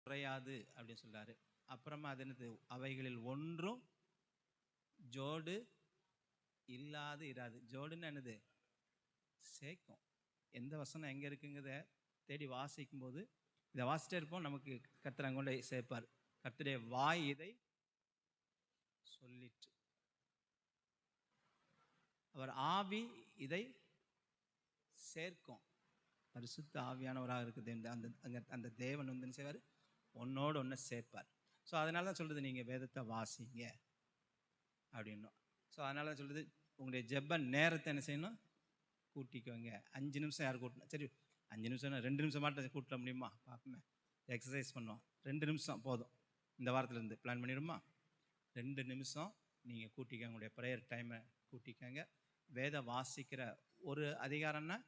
குறையாது அப்படின்னு சொல்றாரு. அப்புறமா அது என்னது, அவைகளில் ஒன்றும் ஜோடு இல்லாது இராது. ஜோடுன்னு என்னது, சேர்க்கும். எந்த வசனம் எங்க இருக்குங்கிறத தேடி வாசிக்கும் போது இதை வாசிட்டே இருப்போம், நமக்கு கர்த்தர் அங்கொண்டே சேர்ப்பார். கர்த்தருடைய வாய் இதை சொல்லிட்டு, அவர் ஆவி இதை சேர்க்கும். பரிசுத்த ஆவியானவராக இருக்குது அந்த அந்த தேவன் வந்து என்ன செய்வார், ஒன்னோடு ஒன்று சேர்ப்பார். ஸோ அதனால தான் சொல்கிறது, நீங்கள் வேதத்தை வாசிங்க அப்படின்னும். ஸோ அதனால தான் சொல்கிறது, உங்களுடைய ஜெப நேரத்தை என்ன செய்யணும், கூட்டிக்குவாங்க. 5 நிமிஷம் யார் கூட்டணும், சரி 5 நிமிஷம் 2 நிமிஷம் மட்டும் கூட்ட முடியுமா பார்ப்போமே, எக்ஸசைஸ் பண்ணுவோம். 2 நிமிஷம் போதும், இந்த வாரத்துலேருந்து பிளான் பண்ணிடுமா. 2 நிமிஷம் நீங்கள் கூட்டிக்கங்க, உங்களுடைய ப்ரேயர் டைமை கூட்டிக்கங்க. வேத வாசிக்கிற ஒரு அதிகாரம்னா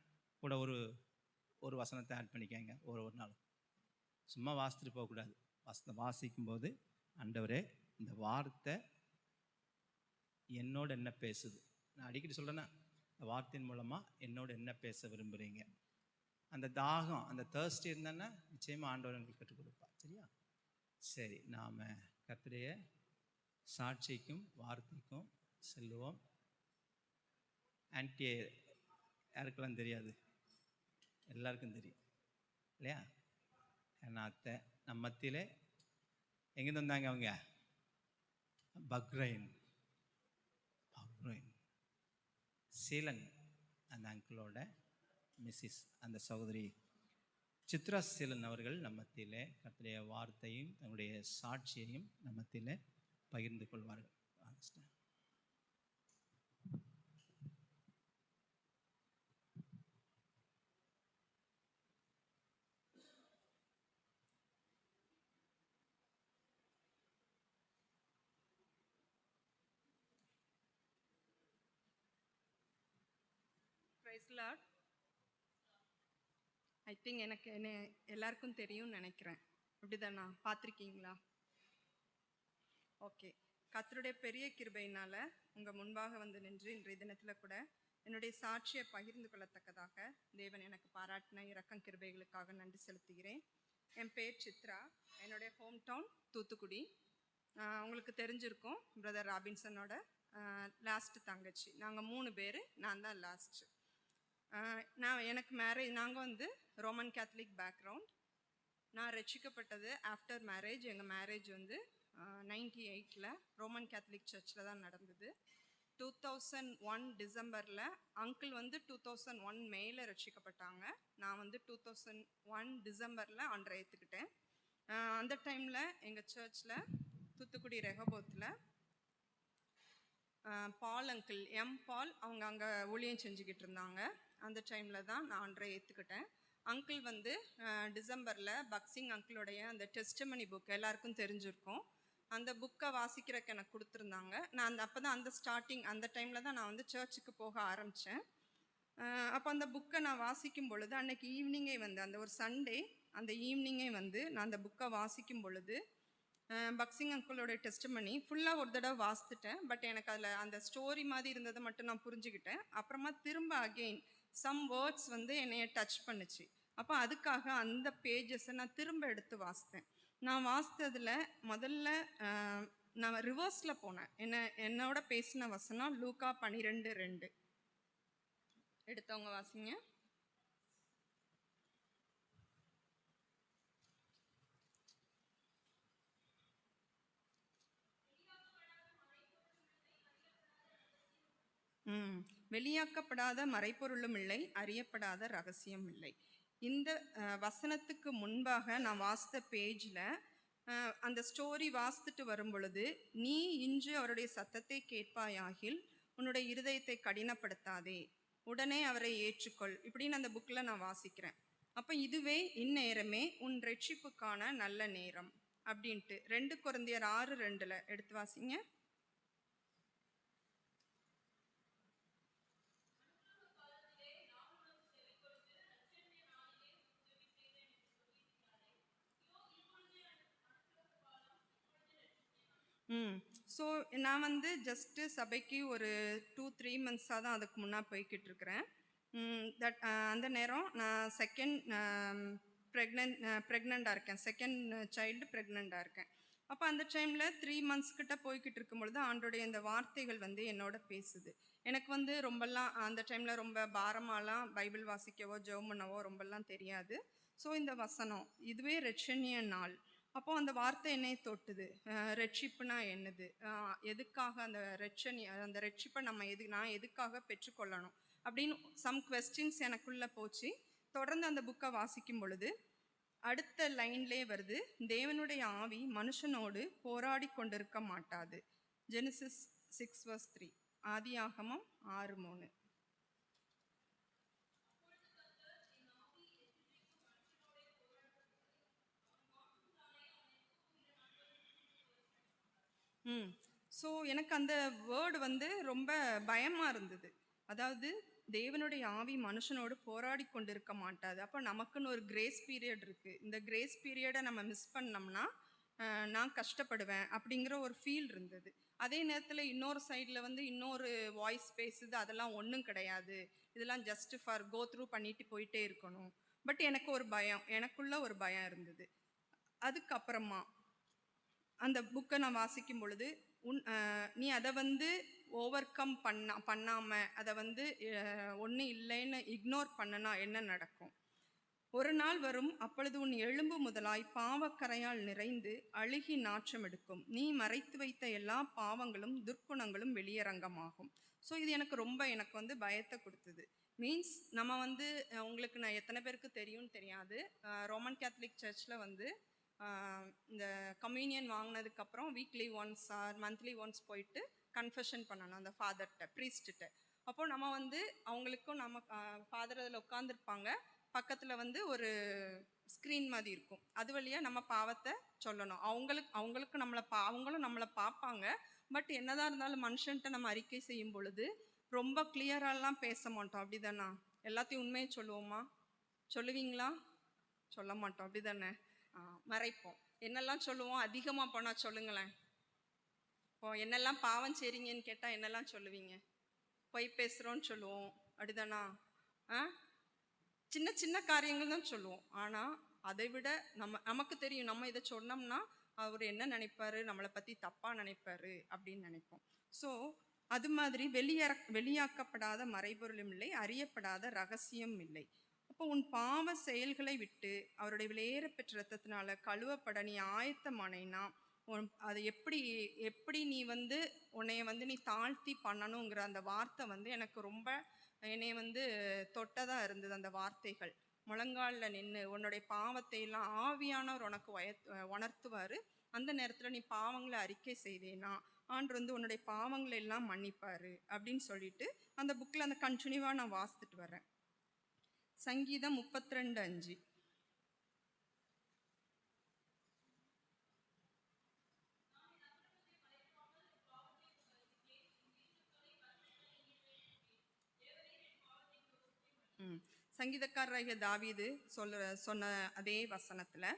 கூட ஒரு வசனத்தை ஆட் பண்ணிக்கங்க. ஒரு நாள் சும்மா வாசித்துட்டு போகக்கூடாது. வாசிக்கும்போது, ஆண்டவரே இந்த வார்த்தை என்னோட என்ன பேசுது, நான் அடிக்கடி சொல்கிறேன்னா, இந்த வார்த்தையின் மூலமாக என்னோட என்ன பேச விரும்புகிறீங்க. அந்த தாகம், அந்த தேர்ஸ்ட் இருந்தான்னா நிச்சயமாக ஆண்டவர் உங்களுக்கு கற்றுக் கொடுப்பார். சரியா? சரி, நாம் கர்த்தருடைய சாட்சிக்கும் வார்த்தைக்கும் செல்லுவோம். ஆன்டி யாருக்கெல்லாம் தெரியாது, எல்லாருக்கும் தெரியும் இல்லையா? ஏன்னா அத்தை நம்ம மத்தியிலே எங்கேருந்து வந்தாங்க, அவங்க பக்ரைன் சீலன், அந்த அங்கிளோட மிஸ்ஸஸ், அந்த சகோதரி சித்ரா சீலன் அவர்கள் நம்ம மத்தியிலே கர்த்தருடைய வார்த்தையும் தன்னுடைய சாட்சியையும் நம்ம மத்தியிலே பகிர்ந்து கொள்வார்கள். ஐ திங்க் எனக்கு என்ன எல்லாருக்கும் தெரியும்னு நினைக்கிறேன். அப்படிதானா? பார்த்துருக்கீங்களா? ஓகே. கர்த்தருடைய பெரிய கிருபையினால் உங்கள் முன்பாக வந்து நின்று இன்றைய தினத்தில் கூட என்னுடைய சாட்சியை பகிர்ந்து கொள்ளத்தக்கதாக தேவன் எனக்கு பாராட்டின இரக்கம் கிருபைகளுக்காக நன்றி செலுத்துகிறேன். என் பேர் சித்ரா, என்னுடைய ஹோம் டவுன் தூத்துக்குடி. உங்களுக்கு தெரிஞ்சிருக்கும், பிரதர் ராபின்சனோட லாஸ்ட்டு தங்கச்சி. நாங்கள் 3 பேர், நான் தான் லாஸ்ட்டு. எனக்கு மேரேஜ், நாங்கள் வந்து ரோமன் கேத்தலிக் பேக்ரவுண்ட். நான் ரட்சிக்கப்பட்டது ஆஃப்டர் மேரேஜ். எங்கள் மேரேஜ் வந்து 98 ரோமன் கேத்தலிக் சர்ச்சில் தான் நடந்தது. 2001 டிசம்பரில் அங்கிள் வந்து 2001 மேல ரட்சிக்கப்பட்டாங்க. நான் வந்து 2001 டிசம்பரில் ஆண்டரை ஏற்றுக்கிட்டேன். அந்த டைமில் எங்கள் சர்ச்சில் தூத்துக்குடி ரெகபோத்தில் பால் அங்கிள், பால், அவங்க அங்கே ஊழியம் செஞ்சுக்கிட்டு இருந்தாங்க. அந்த டைமில் தான் நான் ஆண்டரை ஏற்றுக்கிட்டேன். அங்கிள் வந்து டிசம்பரில் பக்சிங் அங்கிளுடைய அந்த டெஸ்டிமனி புக் எல்லாருக்கும் தெரிஞ்சிருக்கும், அந்த புக்கை வாசிக்கிறதுக்கு எனக்கு கொடுத்துருந்தாங்க. நான் அப்போ தான் அந்த ஸ்டார்டிங் அந்த டைமில் தான் நான் வந்து சர்ச்சுக்கு போக ஆரம்பித்தேன். அப்போ அந்த புக்கை நான் வாசிக்கும் பொழுது, அன்றைக்கி ஈவினிங்கே வந்து அந்த ஒரு சண்டே அந்த ஈவினிங்கே வந்து நான் அந்த புக்கை வாசிக்கும் பொழுது பக்சிங் அங்கிளோட டெஸ்டிமனி ஃபுல்லாக ஒரு தடவை வாசித்துட்டேன். பட் எனக்கு அதில் அந்த ஸ்டோரி மாதிரி இருந்ததை மட்டும் நான் புரிஞ்சுக்கிட்டேன். அப்புறமா திரும்ப அகெயின் சம் வேர்ட்ஸ் வந்து என்னைய டச் பண்ணுச்சு. அப்போ அதுக்காக அந்த பேஜஸை நான் திரும்ப எடுத்து வாசித்தேன். நான் வாசித்ததில் முதல்ல நான் ரிவர்ஸில் போனேன். என்னோட பேசின வசனம் லூக்கா 12:2. எடுத்தவங்க வாசிங்க. வெளியாக்கப்படாத மறைப்பொருளும் இல்லை, அறியப்படாத ரகசியம் இல்லை. இந்த வசனத்துக்கு முன்பாக நான் வாசித்த பேஜில் அந்த ஸ்டோரி வாசித்துட்டு வரும் பொழுது, நீ இன்று அவருடைய சத்தத்தை கேட்பாயாகில் உன்னுடைய இருதயத்தை கடினப்படுத்தாதே, உடனே அவரை ஏற்றுக்கொள், இப்படின்னு அந்த புக்கில் நான் வாசிக்கிறேன். அப்போ இதுவே இந்நேரமே உன் ரட்சிப்புக்கான நல்ல நேரம் அப்படின்ட்டு 2 கொரிந்தியர் 6:2 எடுத்து வாசிங்க. ஸோ நான் வந்து ஜஸ்ட்டு சபைக்கு ஒரு 2-3 மந்த்ஸாக தான் அதுக்கு முன்னாடி போய்கிட்டு இருக்கிறேன். அந்த நேரம் நான் ப்ரெக்னெண்ட்டாக இருக்கேன். செகண்ட் சைல்டு ப்ரெக்னெண்ட்டாக இருக்கேன். அப்போ அந்த டைமில் 3 மந்த்ஸ் கிட்ட போய்கிட்டு இருக்கும் பொழுது ஆண்டோடைய இந்த வார்த்தைகள் வந்து என்னோட பேசுது. எனக்கு வந்து ரொம்பலாம் அந்த டைமில் ரொம்ப பாரமாலாம் பைபிள் வாசிக்கவோ ஜெபம் பண்ணவோ ரொம்பலாம் தெரியாது. ஸோ இந்த வசனம் இதுவே ரட்சணிய நாள். அப்போ அந்த வார்த்தை என்னை தொட்டுது. ரட்சிப்புனா என்னது, எதுக்காக அந்த ரட்சிப்பை நான் எதுக்காக பெற்றுக்கொள்ளணும் அப்படின்னு சம் கொஸ்டின்ஸ் எனக்குள்ளே போச்சு. தொடர்ந்து அந்த புக்கை வாசிக்கும் பொழுது அடுத்த லைன்லேயே வருது, தேவனுடைய ஆவி மனுஷனோடு போராடி கொண்டிருக்க மாட்டாது. ஜெனிசிஸ் 6:3, ஆதியாகமம் 6:3. ஸோ எனக்கு அந்த வேர்டு வந்து ரொம்ப பயமாக இருந்தது. அதாவது தேவனுடைய ஆவி மனுஷனோடு போராடி கொண்டிருக்க மாட்டாது. அப்போ நமக்குன்னு ஒரு கிரேஸ் பீரியட் இருக்குது. இந்த கிரேஸ் பீரியடை நம்ம மிஸ் பண்ணோம்னா நான் கஷ்டப்படுவேன் அப்படிங்கிற ஒரு ஃபீல் இருந்தது. அதே நேரத்தில் இன்னொரு சைடில் வந்து இன்னொரு வாய்ஸ் பேசுது, அதெல்லாம் ஒன்றும் கிடையாது, இதெல்லாம் ஜஸ்ட் ஃபார் கோ த்ரூ பண்ணிட்டு போயிட்டே இருக்கணும். பட் எனக்கு ஒரு பயம், எனக்குள்ள ஒரு பயம் இருந்தது. அதுக்கப்புறமா அந்த புக்கை நான் வாசிக்கும் பொழுது நீ அதை வந்து ஓவர் கம் பண்ணாமல் அதை வந்து ஒன்றும் இல்லைன்னு இக்னோர் பண்ணனா என்ன நடக்கும்? ஒரு நாள் வரும், அப்பொழுது உன் எலும்பு முதலாய் பாவக்கரையால் நிறைந்து அழுகி நாற்றம் எடுக்கும். நீ மறைத்து வைத்த எல்லா பாவங்களும் துர்க்குணங்களும் வெளியரங்கமாகும். ஸோ இது எனக்கு வந்து பயத்தை கொடுத்தது. மீன்ஸ் நம்ம வந்து உங்களுக்கு நான் எத்தனை பேருக்கு தெரியும்னு தெரியாது, ரோமன் கேத்தலிக் சர்ச்சில் வந்து இந்த கம்யூனியன் வாங்கினதுக்கப்புறம் weekly once or monthly once போயிட்டு கன்ஃபெஷன் பண்ணணும் அந்த ஃபாதர்கிட்ட, ப்ரீஸ்ட்டு. அப்போது நம்ம வந்து அவங்களுக்கும் நம்ம ஃபாதர் அதில் உட்காந்துருப்பாங்க, பக்கத்தில் வந்து ஒரு ஸ்க்ரீன் மாதிரி இருக்கும், அது வழியாக நம்ம பாவத்தை சொல்லணும். அவங்களும் நம்மளை பார்ப்பாங்க. பட் என்னதான் இருந்தாலும் மனுஷன்ட்ட நம்ம அறிக்கை செய்யும் பொழுது ரொம்ப கிளியராலாம் பேச மாட்டோம், அப்படி தானே? எல்லாத்தையும் உண்மையை சொல்லுவோமா? சொல்லுவீங்களா? சொல்ல மாட்டோம், அப்படி தானே? மறைப்போம். என்னெல்லாம் சொல்லுவோம்? அதிகமாக போனால் சொல்லுங்களேன். இப்போ என்னெல்லாம் பாவம் செய்றீங்கன்னு கேட்டால் என்னெல்லாம் சொல்லுவீங்க? பொய் பேசுகிறோன்னு சொல்லுவோம், அப்படிதானா? சின்ன சின்ன காரியங்கள் தான் சொல்லுவோம். ஆனால் அதை விட நமக்கு தெரியும், நம்ம இதை சொன்னோம்னா அவர் என்ன நினைப்பாரு, நம்மளை பற்றி தப்பாக நினைப்பாரு அப்படின்னு நினைப்போம். ஸோ அது மாதிரி வெளியாக்கப்படாத மறைபொருளும் இல்லை, அறியப்படாத ரகசியம் இல்லை. அப்போ உன் பாவ செயல்களை விட்டு அவருடைய விலையேற பெற்ற ரத்தத்தினால கழுவப்பட நீ ஆயத்தமானேன்னா அதை எப்படி நீ வந்து உன்னைய வந்து நீ தாழ்த்தி பண்ணணுங்கிற அந்த வார்த்தை வந்து எனக்கு ரொம்ப என்னை வந்து தொட்டதாக இருந்தது. அந்த வார்த்தைகள் முழங்காலில் நின்று உன்னுடைய பாவத்தை எல்லாம் ஆவியானவர் உனக்கு உணர்த்துவார். அந்த நேரத்தில் நீ பாவங்களை அறிக்கை செய்தேன்னா ஆண்டு வந்து உன்னுடைய பாவங்களை எல்லாம் மன்னிப்பார் அப்படின்னு சொல்லிட்டு அந்த புக்கில் அந்த கண்டினியூவாக நான் வாசித்துட்டு வரேன். சங்கீதம் 32:5. சங்கீதக்காரராகிய தாவீது சொன்ன அதே வசனத்தில்,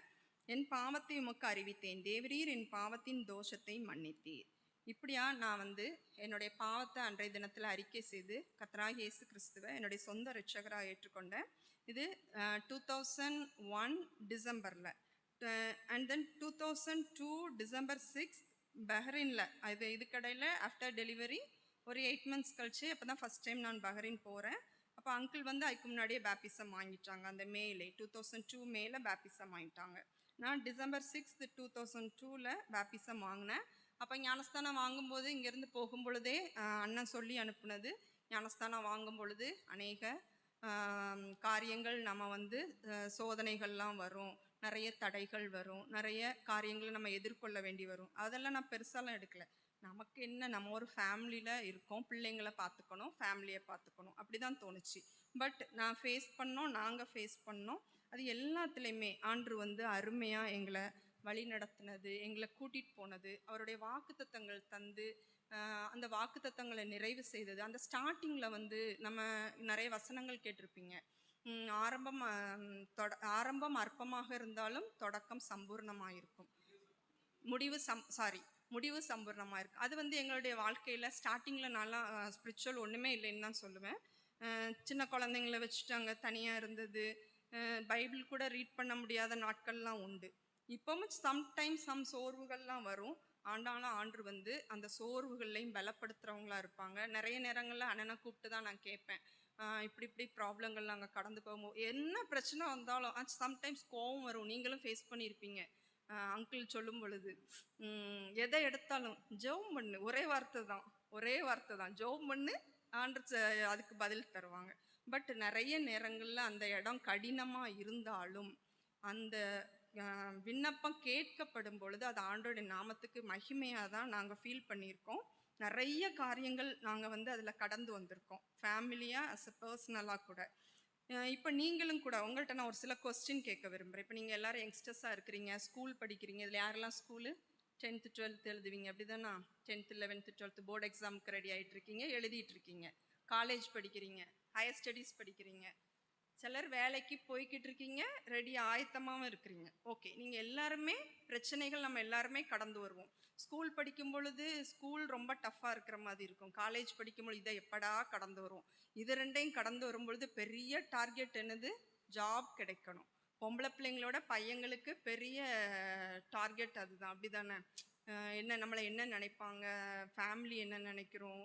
என் பாவத்தை உமக்கு அறிவித்தேன், தேவரீர் என் பாவத்தின் தோஷத்தை மன்னித்தீர். இப்படியா நான் வந்து என்னுடைய பாவத்தை அன்றைய தினத்தில் அறிக்கை செய்து கர்த்தராகிய இயேசு கிறிஸ்துவை என்னுடைய சொந்த இரட்சகராக ஏற்றுக்கொண்டேன். இது 2001 டிசம்பரில். அண்ட் தென் 2002 டிசம்பர் 6 பஹ்ரைனில். இதுக்கடையில் ஆஃப்டர் டெலிவரி ஒரு 8 மந்த்ஸ் கழிச்சு அப்போ தான் ஃபஸ்ட் டைம் நான் பஹ்ரைன் போகிறேன். அப்போ அங்கிள் வந்து அதுக்கு முன்னாடியே பேப்டிசம் வாங்கிட்டாங்க. அந்த 2002 மேல பேப்டிசம் வாங்கிட்டாங்க. நான் டிசம்பர் 6 2002 பேப்டிசம் வாங்கினேன். அப்போ ஞானஸ்தானம் வாங்கும்போது இங்கேருந்து போகும் பொழுதே அண்ணன் சொல்லி அனுப்புனது, ஞானஸ்தானம் வாங்கும் பொழுது அநேக காரியங்கள் நம்ம வந்து சோதனைகள்லாம் வரும், நிறைய தடைகள் வரும், நிறைய காரியங்களை நம்ம எதிர்கொள்ள வேண்டி வரும். அதெல்லாம் நான் பெருசாலாம் எடுக்கலை. நமக்கு என்ன, நம்ம ஒரு ஃபேமிலியில் இருக்கோம், பிள்ளைங்களை பார்த்துக்கணும், ஃபேமிலியை பார்த்துக்கணும், அப்படி தான் தோணுச்சு. பட் நாங்கள் ஃபேஸ் பண்ணோம். அது எல்லாத்துலேயுமே ஆண்டு வந்து அருமையாக எங்களை வழி நடத்தினது, எங்களை கூட்டிகிட்டு போனது, அவருடைய வாக்குத்தத்தங்கள் தந்து அந்த வாக்குத்தத்தங்களை நிறைவு செய்தது. அந்த ஸ்டார்டிங்கில் வந்து நம்ம நிறைய வசனங்கள் கேட்டிருப்பீங்க. ஆரம்பம் அற்பமாக இருந்தாலும் தொடக்கம் சம்பூர்ணமாக இருக்கும், முடிவு சம்பூர்ணமாக இருக்கும். அது வந்து எங்களுடைய வாழ்க்கையில் ஸ்டார்டிங்கில் நல்லா ஸ்பிரிச்சுவல் ஒன்றுமே இல்லைன்னு தான் சொல்லுவேன். சின்ன குழந்தைங்கள வச்சுட்டு அங்கே தனியாக இருந்தது, பைபிள் கூட ரீட் பண்ண முடியாத நாட்கள்லாம் உண்டு. இப்பவும் சம்டைம்ஸ் சோர்வுகள்லாம் வரும். ஆனாலும் ஆண்டவர் வந்து அந்த சோர்வுகள்லையும் பலப்படுத்துறவங்களா இருப்பாங்க. நிறைய நேரங்கள்ல அண்ணனை கூப்பிட்டு தான் நான் கேட்பேன். இப்படி இப்படி ப்ராப்ளங்கள் நாங்கள் கடந்து போகும்போது என்ன பிரச்சனை வந்தாலும் சம்டைம்ஸ் கோவம் வரும். நீங்களும் ஃபேஸ் பண்ணியிருப்பீங்க. அங்கிள் சொல்லும் பொழுது எதை எடுத்தாலும் ஜெபம் பண்ணு, ஒரே வார்த்தை தான், ஒரே வார்த்தை தான், ஜெபம் பண்ணு, அதுக்கு பதில் தருவாங்க. பட் நிறைய நேரங்களில் அந்த இடம் கடினமாக இருந்தாலும் அந்த விண்ணப்பம் கேட்கப்படும் பொழுது அது ஆண்டோடைய நாமத்துக்கு மகிமையாக தான் நாங்கள் ஃபீல் பண்ணியிருக்கோம். நிறைய காரியங்கள் நாங்கள் வந்து அதில் கடந்து வந்திருக்கோம், ஃபேமிலியாக அஸ் அ பர்சனலாக கூட. இப்போ நீங்களும் கூட உங்கள்கிட்ட நான் ஒரு சில கொஸ்டின் கேட்க விரும்புகிறேன். இப்போ நீங்கள் எல்லாரும் யங்ஸ்டர்ஸாக இருக்கிறீங்க, ஸ்கூல் படிக்கிறீங்க. இதில் யாரெல்லாம் ஸ்கூலு 10th 12th எழுதுவீங்க அப்படி தானா? 10th 11th 12th போர்டு எக்ஸாமுக்கு ரெடி ஆகிட்டு இருக்கீங்க, எழுதிட்டு இருக்கீங்க. காலேஜ் படிக்கிறீங்க, ஹையர் ஸ்டடீஸ் படிக்கிறீங்க, சிலர் வேலைக்கு போய்கிட்டு இருக்கீங்க, ரெடி ஆயத்தமாகவும் இருக்கிறீங்க. ஓகே, நீங்கள் எல்லாருமே பிரச்சனைகள் நம்ம எல்லாருமே கடந்து வருவோம். ஸ்கூல் படிக்கும் பொழுது ஸ்கூல் ரொம்ப டஃப்பாக இருக்கிற மாதிரி இருக்கும். காலேஜ் படிக்கும்பொழுது இதை எப்படா கடந்து வரும். இது ரெண்டையும் கடந்து வரும்பொழுது பெரிய டார்கெட் என்னது? ஜாப் கிடைக்கணும். பொம்பளை பிள்ளைங்களோட பையங்களுக்கு பெரிய டார்கெட் அதுதான், அப்படி தானே? என்ன நம்மளை என்ன நினைப்பாங்க, ஃபேமிலி என்ன நினைக்கிறோம்,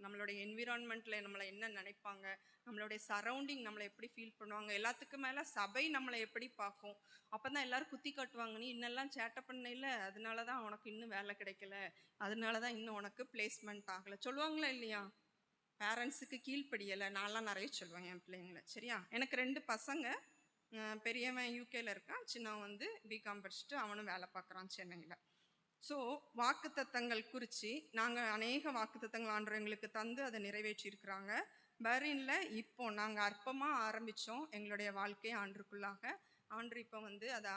நம்மளுடைய என்விரான்மெண்ட்டில் நம்மளை என்ன நினைப்பாங்க, நம்மளுடைய சரௌண்டிங் நம்மளை எப்படி ஃபீல் பண்ணுவாங்க, எல்லாத்துக்கும் மேலே சபை நம்மளை எப்படி பார்க்கும். அப்போ தான் எல்லோரும் குத்தி காட்டுவாங்க, நீ இன்னெல்லாம் சேட்டை பண்ணல, அதனால தான் உனக்கு இன்னும் வேலை கிடைக்கல, அதனால தான் இன்னும் உனக்கு பிளேஸ்மெண்ட் ஆகலை சொல்லுவாங்களா இல்லையா? பேரண்ட்ஸுக்கு கீழ்ப்படியலை நான்லாம் நிறைய சொல்லுவேன் என் பிள்ளைங்களை. சரியா? எனக்கு 2 பசங்க. பெரியவன் யூகேல இருக்கான், சின்னவன் வந்து பிகாம் படிச்சுட்டு அவனும் வேலை பார்க்குறான் சென்னையில். ஸோ வாக்குத்தத்தங்கள் குறித்து நாங்கள் அநேக வாக்குத்தத்தங்கள் ஆண்டவர் எங்களுக்கு தந்து அதை நிறைவேற்றியிருக்கிறாங்க. பர்லினில் இப்போ நாங்கள் அற்பமாக ஆரம்பித்தோம் எங்களுடைய வாழ்க்கையை ஆண்டருக்குள்ளாக. ஆண்டர் இப்போ வந்து அதை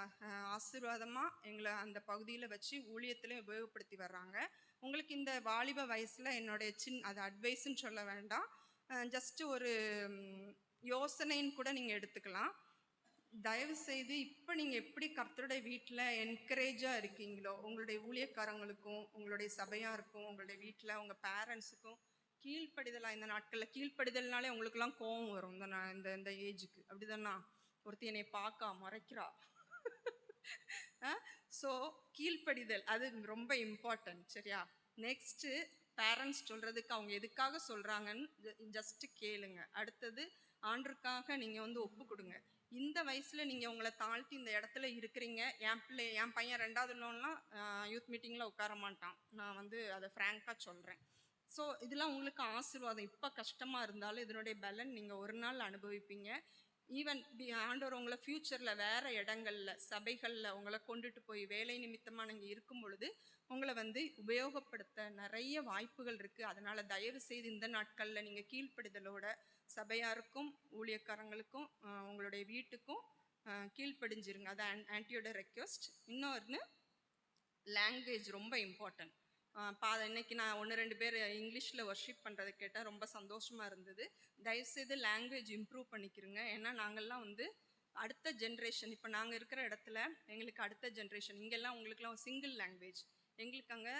ஆசீர்வாதமாக எங்களை அந்த பகுதியில் வச்சு ஊழியத்திலையும் உபயோகப்படுத்தி வர்றாங்க. உங்களுக்கு இந்த வாலிப வயசில் என்னுடைய அது அட்வைஸ்ன்னு சொல்ல வேண்டாம், ஜஸ்ட்டு ஒரு யோசனைன்னு கூட நீங்கள் எடுத்துக்கலாம். தயவு செய்து இப்போ நீங்கள் எப்படி கர்த்தருடைய வீட்டில் என்கரேஜாக இருக்கீங்களோ, உங்களுடைய ஊழியக்காரங்களுக்கும் உங்களுடைய சபையாருக்கும் உங்களுடைய வீட்டில் உங்கள் பேரண்ட்ஸுக்கும் கீழ்ப்படிதலாக, இந்த நாட்களில் கீழ்ப்படிதல்னாலே உங்களுக்குலாம் கோவம் வரும் இந்த இந்த ஏஜுக்கு, அப்படி தானா? ஒருத்தி என்னை பார்க்கா முறைக்கிறா. ஸோ கீழ்ப்படிதல் அது ரொம்ப இம்பார்ட்டன்ட். சரியா? நெக்ஸ்ட்டு பேரண்ட்ஸ் சொல்கிறதுக்கு அவங்க எதுக்காக சொல்கிறாங்கன்னு ஜஸ்ட்டு கேளுங்க. அடுத்தது ஆண்டருக்காக நீங்கள் வந்து ஒப்பு கொடுங்க. இந்த வயசில் நீங்கள் உங்களை தாழ்த்தி இந்த இடத்துல இருக்கிறீங்க. என் பையன் 2வது லோன்லாம் யூத் மீட்டிங்கில் உட்கார மாட்டான். நான் வந்து அதை ஃப்ராங்காக சொல்கிறேன். ஸோ இதெல்லாம் உங்களுக்கு ஆசீர்வாதம். இப்போ கஷ்டமாக இருந்தாலும் இதனுடைய பலன் நீங்கள் ஒரு நாள் அனுபவிப்பீங்க. ஈவன் ஆண்டவர் உங்களை ஃப்யூச்சரில் வேறு இடங்களில் சபைகளில் உங்களை கொண்டுட்டு போய் வேலை நிமித்தமாக நீங்கள் இருக்கும் பொழுது உங்களை வந்து உபயோகப்படுத்த நிறைய வாய்ப்புகள் இருக்குது. அதனால் தயவு செய்து இந்த நாட்களில் நீங்கள் கீழ்ப்படிதலோட சபையாருக்கும் ஊழியக்காரங்களுக்கும் உங்களுடைய வீட்டுக்கும் கீழ்ப்படிஞ்சிருங்க. அது ஆன்ட்டியோட ரெக்வெஸ்ட். இன்னொன்று, லாங்குவேஜ் ரொம்ப இம்பார்ட்டன்ட். இன்னைக்கு நான் 1-2 பேர் இங்கிலீஷில் ஒர்ஷிப் பண்ணுறதை கேட்டால் ரொம்ப சந்தோஷமாக இருந்தது. தயவுசெய்து லாங்குவேஜ் இம்ப்ரூவ் பண்ணிக்கிறோங்க. ஏன்னா நாங்கள்லாம் வந்து அடுத்த ஜென்ரேஷன், இப்போ நாங்கள் இருக்கிற இடத்துல எங்களுக்கு அடுத்த ஜென்ரேஷன், இங்கெல்லாம் உங்களுக்குலாம் சிங்கிள் லாங்குவேஜ், எங்களுக்கு அங்கே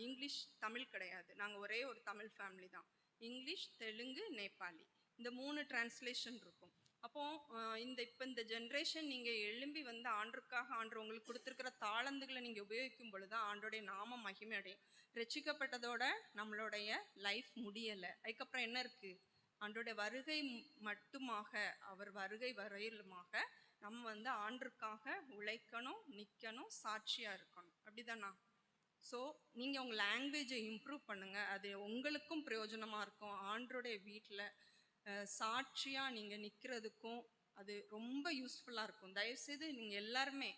இங்கிலீஷ் தமிழ் கிடையாது. நாங்கள் ஒரே ஒரு தமிழ் ஃபேமிலி தான். இங்கிலீஷ், தெலுங்கு, நேபாளி, இந்த 3 டிரான்ஸ்லேஷன் இருக்கும். அப்போது இப்போ இந்த ஜென்ரேஷன் நீங்கள் எழும்பி வந்து ஆண்டருக்காக ஆண்டர் உங்களுக்கு கொடுத்துருக்கிற தாளந்துகளை நீங்கள் உபயோகிக்கும் பொழுது தான் ஆண்டோடைய நாமம் மகிமை அடையும். ரட்சிக்கப்பட்டதோட நம்மளுடைய லைஃப் முடியலை. அதுக்கப்புறம் என்ன இருக்குது? ஆண்டோடைய வருகை மட்டுமாக, அவர் வருகை வரையிலுமாக நம்ம வந்து ஆண்டருக்காக உழைக்கணும், நிற்கணும், சாட்சியாக இருக்கணும். அப்படி தானா? ஸோ நீங்கள் உங்கள் லாங்குவேஜை இம்ப்ரூவ் பண்ணுங்கள். அது உங்களுக்கும் பிரயோஜனமாக இருக்கும். ஆண்டருடைய வீட்டில் சாட்சியாக நீங்கள் நிற்கிறதுக்கும் அது ரொம்ப யூஸ்ஃபுல்லாக இருக்கும். தயவுசெய்து நீங்கள் எல்லாருமே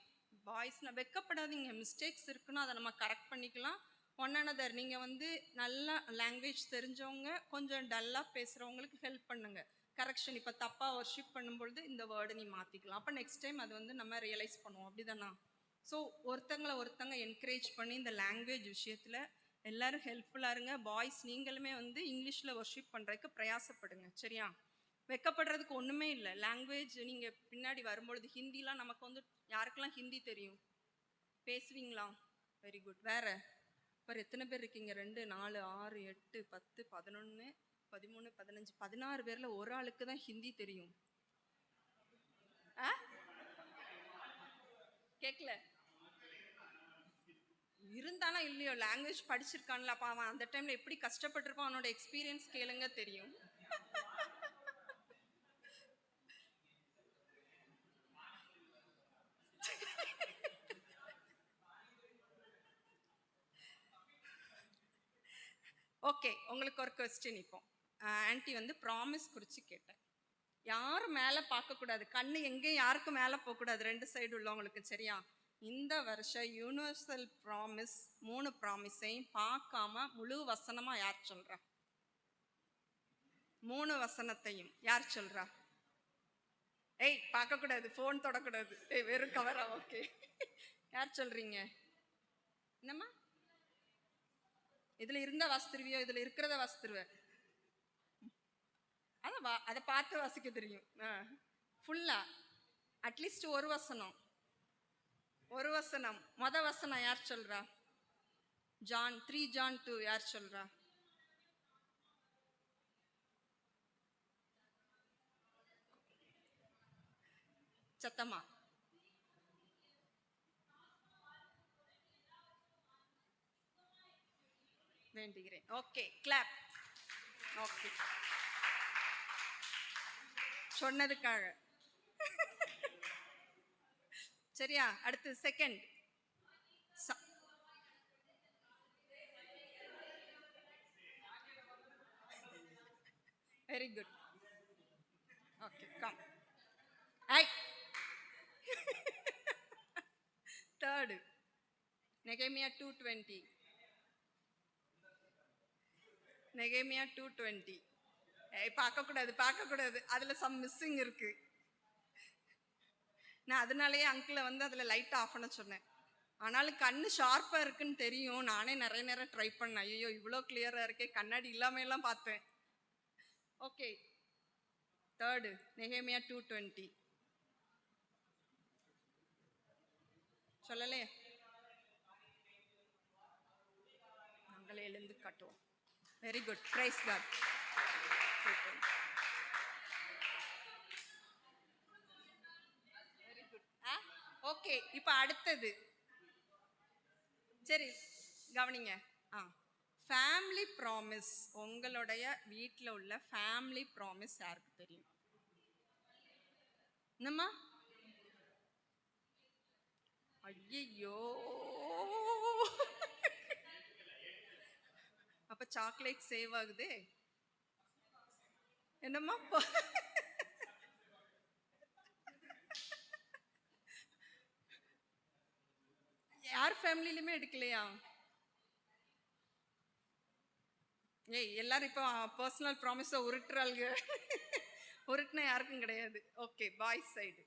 பாய்ஸ்னால் வெக்கப்படாதீங்க. மிஸ்டேக்ஸ் இருக்குன்னா அதை நம்ம கரெக்ட் பண்ணிக்கலாம். ஒன் அனதர், நீங்கள் வந்து நல்லா லாங்குவேஜ் தெரிஞ்சவங்க கொஞ்சம் டல்லாக பேசுகிறவங்களுக்கு ஹெல்ப் பண்ணுங்கள். கரெக்ஷன், இப்போ தப்பாக ஒர்ஷிப் பண்ணும்பொழுது இந்த வேர்டை நீ மாற்றிக்கலாம். அப்போ நெக்ஸ்ட் டைம் அது வந்து நம்ம ரியலைஸ் பண்ணுவோம். அப்படி தானா? ஸோ ஒருத்தங்க என்கரேஜ் பண்ணி இந்த லாங்குவேஜ் விஷயத்தில் எல்லோரும் ஹெல்ப்ஃபுல்லாக இருங்க. பாய்ஸ் நீங்களுமே வந்து இங்கிலீஷில் ஒர்ஷிப் பண்ணுறதுக்கு பிரயாசப்படுங்க. சரியா? வெக்கப்படுறதுக்கு ஒன்றுமே இல்லை. லாங்குவேஜ் நீங்கள் பின்னாடி வரும்பொழுது ஹிந்திலாம் நமக்கு வந்து யாருக்கெல்லாம் ஹிந்தி தெரியும்? பேசுவீங்களா? Very good. வேறு எத்தனை பேர் இருக்கீங்க? 2 4 6 8 10 11 13 15 16 பேரில் ஒரு ஆளுக்கு தான் ஹிந்தி தெரியும். ஆ கேட்கல. இருந்தானா இல்லையோ லாங்குவேஜ் படிச்சிருக்கான்ல, அப்ப அவன் அந்த டைம்ல எப்படி கஷ்டப்பட்டிருப்பான், அவனோட எக்ஸ்பீரியன்ஸ் கேளுங்க தெரியும். ஓகே, உங்களுக்கு ஒரு கொஸ்டின் இப்போ. ஆன்ட்டி வந்து ப்ராமிஸ் குறித்து கேட்டேன். யாரும் மேலே பார்க்கக்கூடாது, கண்ணு எங்கேயும் யாருக்கும் மேலே போகக்கூடாது, ரெண்டு சைடு உள்ளவங்களுக்கு, சரியா? இந்த வருஷம் யூனிவர்சல் ப்ராமிஸ் 3 ப்ராமிஸையும் பார்க்காம முழு வசனமாக யார் சொல்கிறா? 3 வசனத்தையும் யார் சொல்கிறா? ஏய், பார்க்கக்கூடாது, ஃபோன் தொடக்கூடாது, ஏய் வெறும் கவரா, ஓகே. யார் சொல்கிறீங்க? என்னம்மா? இதில் இருந்தால் வாசித்துருவியோ, இதில் இருக்கிறத வாசித்துருவ? அதை பார்த்து வாசிக்க தெரியும். ஃபுல்லா அட்லீஸ்ட் ஒரு வசனம், ஒரு வசனம். வசனம் யார் சொல்றா? ஜான் 3 John 2 யார் சொல்றா? சத்தமா வேண்டுகிறேன். Okay, clap. ஓகே, சொன்னதுக்காக. சரியா? அடுத்து second. Very good. Okay, come. I third நெகேமியா 2:20. நெகேமியா 2:20. பார்க்கக்கூடாது, பார்க்கக்கூடாது, அதில் சம் மிஸ்ஸிங் இருக்கு. நான் அதனாலேயே அங்கிளை வந்து அதில் லைட் ஆஃப் பண்ண சொன்னேன். ஆனாலும் கண்ணு ஷார்ப்பாக இருக்குன்னு தெரியும். நானே நிறைய நேரம் ட்ரை பண்ணேன். ஐயோ இவ்வளோ கிளியராக இருக்கே, கண்ணாடி இல்லாமையெல்லாம் பார்த்தேன். ஓகே, தேர்டு நெகேமியா 2:20. சொல்லலையே, நாங்களே எழுந்து காட்டுவோம். Very good, praise God. Very good. Okay, இப்போ அடுத்தது. சரி, கவனிங்க. ஃபேமிலி ப்ராமிஸ், உங்களுடைய வீட்டில் உள்ள ஃபேமிலி ப்ராமிஸ் யாருக்கு தெரியும்? என்னம்மா? ஐயோ, அப்ப சாக்லேட் சேவ் ஆகுதே. என்னம்மா? யார் ஃபேமிலிலுமே எடுக்கலையா? ஏய், எல்லாரும் இப்போ பர்சனல் ப்ராமிஸை உருட்டுறாளுங்க. உருட்டுனா யாருக்கும் கிடையாது. Okay, boys side.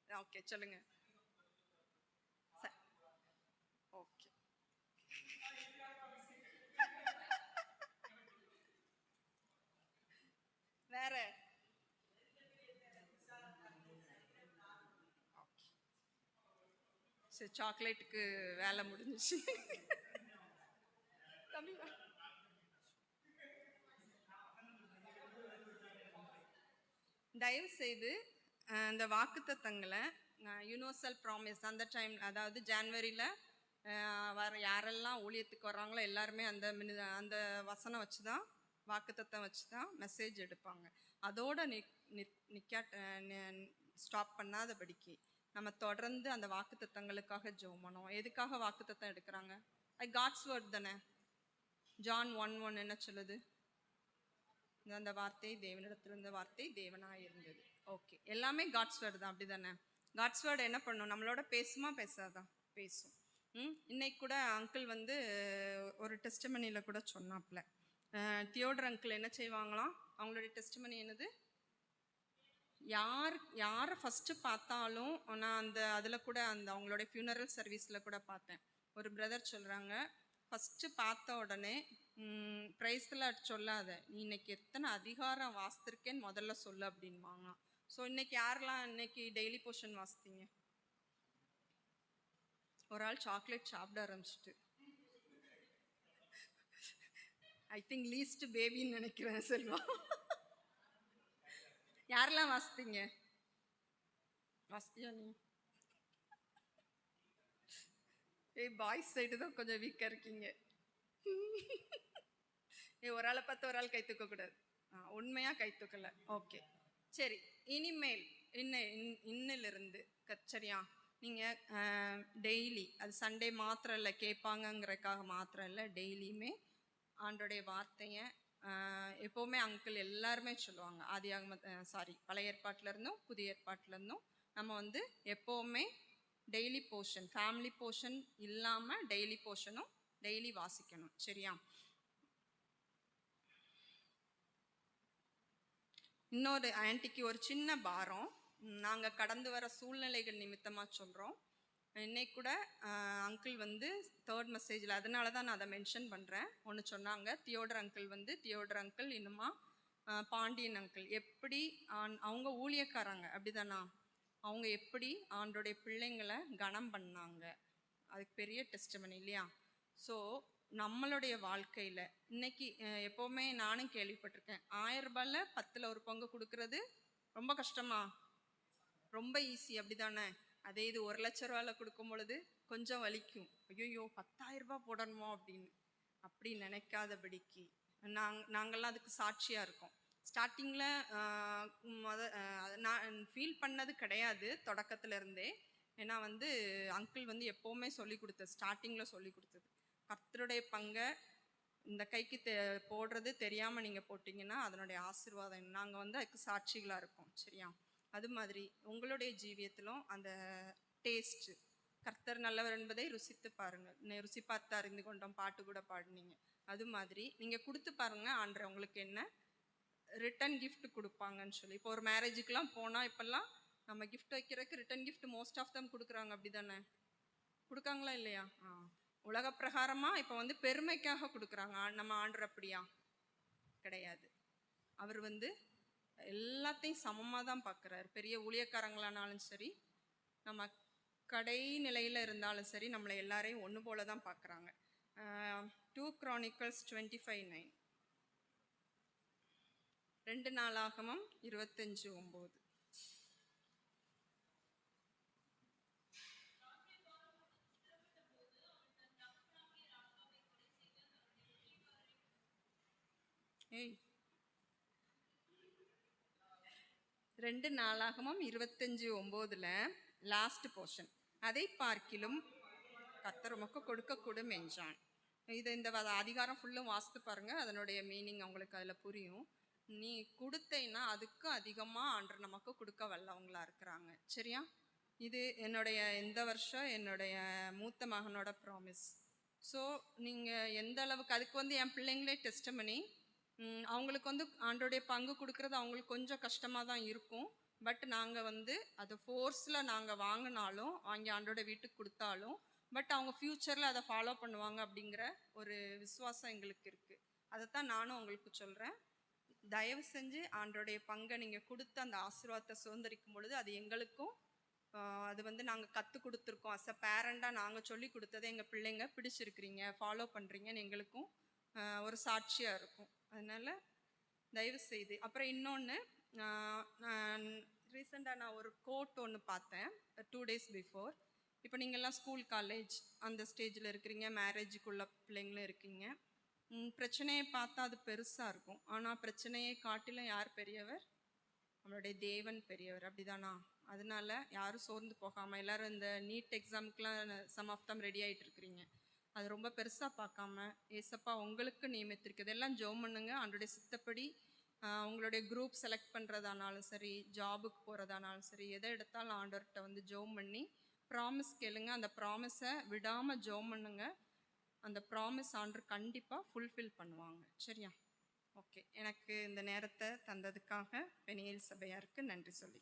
ஓகே, சொல்லுங்க. ஓகே, வேற? சரி, சாக்லேட்டுக்கு வேலை முடிஞ்சிச்சு. தயவு செய்து இந்த வாக்குத்தத்தங்களை யூனிவர்சல் ப்ராமிஸ் அந்த டைம், அதாவது ஜான்வரியில் வர யாரெல்லாம் ஊழியத்துக்கு வர்றாங்களோ எல்லாருமே அந்த அந்த வசனம் வச்சு தான், வாக்குத்தத்தம் வச்சு தான் மெசேஜ் எடுப்பாங்க. அதோட ஸ்டாப் பண்ணாதபடிக்கு நம்ம தொடர்ந்து அந்த வாக்குத்தத்தங்களுக்காக ஜெபம் பண்ணுவோம். எதுக்காக வாக்குத்தத்தம் எடுக்கிறாங்க? காட்ஸ் வேர்ட் தானே. ஜான் 1:1 என்ன சொல்லுது? அந்த வார்த்தை தேவனிடத்தில் இருந்த வார்த்தை தேவனாக இருந்தது. ஓகே, எல்லாமே காட்ஸ் வேர்டு தான், அப்படி தானே? காட்ஸ் வேர்டு என்ன பண்ணும்? நம்மளோட பேசுமா பேசாதான்? பேசும். இன்னைக்கு கூட அங்கிள் வந்து ஒரு டெஸ்டிமனியில் கூட சொன்னாப்ல, தியோடர் அங்கிள் என்ன செய்வாங்களாம், அவங்களுடைய டெஸ்டிமனி என்னது? யாரை ஃபஸ்ட்டு பார்த்தாலும், நான் அதில் கூட அவங்களுடைய ஃபியூனரல் சர்வீஸில் கூட பார்த்தேன். ஒரு பிரதர் சொல்கிறாங்க, ஃபஸ்ட்டு பார்த்த உடனே ப்ரைஸில் சொல்லாத, நீ இன்னைக்கு எத்தனை அதிகாரம் வாசித்திருக்கேன்னு முதல்ல சொல்லு அப்படின்வாங்க. ஸோ இன்னைக்கு யாரெல்லாம் இன்னைக்கு டெய்லி போர்ஷன் வாசித்தீங்க? ஒரு ஆள் சாக்லேட் சாப்பிட ஆரம்பிச்சிட்டு, ஐ திங்க் லீஸ்ட் பேபின்னு நினைக்கிறேன் செல்வா. யாரெல்லாம் வாசித்தீங்க? வாசியா நீ? ஏய், பாய்ஸ் சைடு தான் கொஞ்சம் வீக்கா இருக்கீங்க. ஒரு ஆளை பார்த்து ஒரு ஆள் கை தூக்க கூடாது. உண்மையா கை தூக்கல. ஓகே, சரி. இனிமேல் இன்னிலிருந்து சரியா, நீங்க டெய்லி, அது சண்டே மாத்திரம் இல்லை, கேட்பாங்கங்கிறதுக்காக மாத்திரம் இல்லை, டெய்லியுமே ஆண்டோடைய வார்த்தையை எப்போவுமே அங்கிள் எல்லாருமே சொல்லுவாங்க. பழைய ஏற்பாட்டில இருந்தும் புதிய ஏற்பாட்டில இருந்தும் நம்ம வந்து எப்போவுமே டெய்லி போர்ஷன், ஃபேமிலி போர்ஷன் இல்லாமல் டெய்லி போர்ஷனும் டெய்லி வாசிக்கணும். சரியா? இன்னொரு ஆன்ட்டிக்கு ஒரு சின்ன பாரம், நாங்கள் கடந்து வர சூழ்நிலைகள் நிமித்தமாக சொல்கிறோம். இன்னைக்கு கூட அங்கிள் வந்து 3rd மெசேஜில், அதனால தான் நான் அதை மென்ஷன் பண்ணுறேன். ஒன்று சொன்னாங்க, தியோடர் அங்கிள் இன்னுமா பாண்டியன் அங்கிள் எப்படி அவங்க ஊழியக்காரங்க அப்படிதானா, அவங்க எப்படி ஆண்டோடைய பிள்ளைங்களை கனம் பண்ணாங்க, அதுக்கு பெரிய டெஸ்டிமனி இல்லையா? ஸோ நம்மளுடைய வாழ்க்கையில் இன்னைக்கு எப்போவுமே நானும் கேள்விப்பட்டிருக்கேன், 1000 ரூபாயில் 10ல் ஒரு பங்கு கொடுக்கறது ரொம்ப கஷ்டமா, ரொம்ப ஈஸி அப்படிதானே? அதே இது 1 லட்ச ரூபாயில் கொடுக்கும் பொழுது கொஞ்சம் வலிக்கும். ஐயோ 10,000 ரூபாய் போடணுமோ அப்படின்னு. அப்படி நினைக்காதபடிக்கு நாங்கள்லாம் அதுக்கு சாட்சியாக இருக்கோம். ஸ்டார்டிங்கில் நான் ஃபீல் பண்ணது கிடையாது தொடக்கத்துல இருந்தே. ஏன்னா வந்து அங்கிள் வந்து எப்போவுமே சொல்லி கொடுத்தது, ஸ்டார்டிங்கில் சொல்லி கொடுத்தது, கர்த்தருடைய பங்கை இந்த கைக்கு போடுறது தெரியாமல் நீங்கள் போட்டிங்கன்னா அதனுடைய ஆசீர்வாதம் நாங்கள் வந்து அதுக்கு சாட்சிகளாக இருக்கோம். சரியா? அது மாதிரி உங்களுடைய ஜீவியத்திலும் அந்த டேஸ்ட்டு, கர்த்தர் நல்லவர் என்பதை ருசித்து பாருங்கள், ருசி பார்த்து அறிந்து கொண்டோம் பாட்டு கூட பாடினீங்க. அது மாதிரி நீங்கள் கொடுத்து பாருங்கள், ஆண்டவர் உங்களுக்கு என்ன ரிட்டன் கிஃப்ட் கொடுப்பாங்கன்னு சொல்லி. இப்போ ஒரு மேரேஜுக்கெலாம் போனால் இப்போல்லாம் நம்ம கிஃப்ட் வைக்கிறதுக்கு return gift most of them கொடுக்குறாங்க. அப்படி தானே? கொடுக்காங்களா இல்லையா? உலக பிரகாரமாக இப்போ வந்து பெருமைக்காக கொடுக்குறாங்க. நம்ம ஆண்டவர் அப்படியா? கிடையாது. அவர் வந்து எல்லாத்தையும் சமமாக தான் பார்க்குறாரு. பெரிய ஊழியக்காரங்களானாலும் சரி, நம்ம கடை நிலையில் இருந்தாலும் சரி, நம்மளை எல்லாரையும் ஒன்று போல தான் பார்க்குறாங்க. 2 Chronicles 25:9, 2 நாளாகமம் 25:9. ஏய், 2 நாளாகமம் 25:9 லாஸ்ட் போர்ஷன், அதை பார்க்கிலும் கர்த்தர் உமக்கு கொடுக்கக்கூடும் என்றான். இந்த அதிகாரம் ஃபுல்லும் வாசித்து பாருங்க, அதனுடைய மீனிங் உங்களுக்கு அதில் புரியும். நீ கொடுத்தேன்னா அதுக்கு அதிகமாக ஆண்டவர் நமக்கு கொடுக்க வல்லவங்களா இருக்கிறாங்க. சரியா? இது இந்த வருஷம் என்னுடைய மூத்த மகனோட ப்ராமிஸ். ஸோ நீங்கள் எந்த அளவுக்கு, அதுக்கு வந்து என் பிள்ளைங்களே டெஸ்டிமனி, அவங்களுக்கு வந்து ஆண்டோடைய பங்கு கொடுக்குறது அவங்களுக்கு கொஞ்சம் கஷ்டமாக தான் இருக்கும். பட் நாங்கள் வந்து அதை ஃபோர்ஸில் நாங்கள் வாங்கி ஆண்டோட வீட்டுக்கு கொடுத்தாலும் பட் அவங்க ஃப்யூச்சரில் அதை ஃபாலோ பண்ணுவாங்க அப்படிங்கிற ஒரு விசுவாசம் எங்களுக்கு இருக்குது. அதைத்தான் நானும் உங்களுக்கு சொல்கிறேன். தயவு செஞ்சு ஆண்டோடைய பங்கை நீங்கள் கொடுத்து அந்த ஆசீர்வாதத்தை சுதந்திரிக்கும் பொழுது அது எங்களுக்கும் அது வந்து நாங்கள் கற்றுக் கொடுத்துருக்கோம். அஸ் அ பேரண்டாக நாங்கள் சொல்லி கொடுத்ததை எங்கள் பிள்ளைங்க பிடிச்சிருக்கிறீங்க, ஃபாலோ பண்ணுறீங்கன்னு எங்களுக்கும் ஒரு சாட்சியாக இருக்கும். அதனால் தயவு செய்து. அப்புறம் இன்னொன்று, ரீசெண்டாக நான் ஒரு கோட் ஒன்று பார்த்தேன் 2 days பிஃபோர். இப்போ நீங்கள்லாம் ஸ்கூல் காலேஜ் அந்த ஸ்டேஜில் இருக்கிறீங்க, மேரேஜுக்குள்ள பிள்ளைங்களும் இருக்கீங்க. பிரச்சனையை பார்த்தா அது பெருசாக இருக்கும். ஆனால் பிரச்சனையை காட்டிலும் யார் பெரியவர்? நம்மளுடைய தேவன் பெரியவர். அப்படிதானா? அதனால யாரும் சோர்ந்து போகாமல், எல்லோரும் இந்த நீட் எக்ஸாமுக்கெலாம் சம் ஆஃப் தம் ரெடி ஆகிட்டு இருக்கிறீங்க. அது ரொம்ப பெருசாக பார்க்காம, ஏசப்பா உங்களுக்கு நியமித்திருக்குது எல்லாம் ஜெபம் பண்ணுங்க. ஆண்டோடைய சித்தப்படி உங்களுடைய குரூப் செலக்ட் பண்ணுறதானாலும் சரி, ஜாபுக்கு போகிறதானாலும் சரி, எதை எடுத்தாலும் ஆண்டவர்கிட்ட வந்து ஜெபம் பண்ணி ப்ராமிஸ் கேளுங்க. அந்த ப்ராமிஸை விடாமல் ஜெபம் பண்ணுங்க. அந்த ப்ராமிஸ் ஆண்டவர் கண்டிப்பாக ஃபுல்ஃபில் பண்ணுவாங்க. சரியா? ஓகே, எனக்கு இந்த நேரத்தை தந்ததுக்காக பெனியேல் சபையாருக்கு நன்றி சொல்லி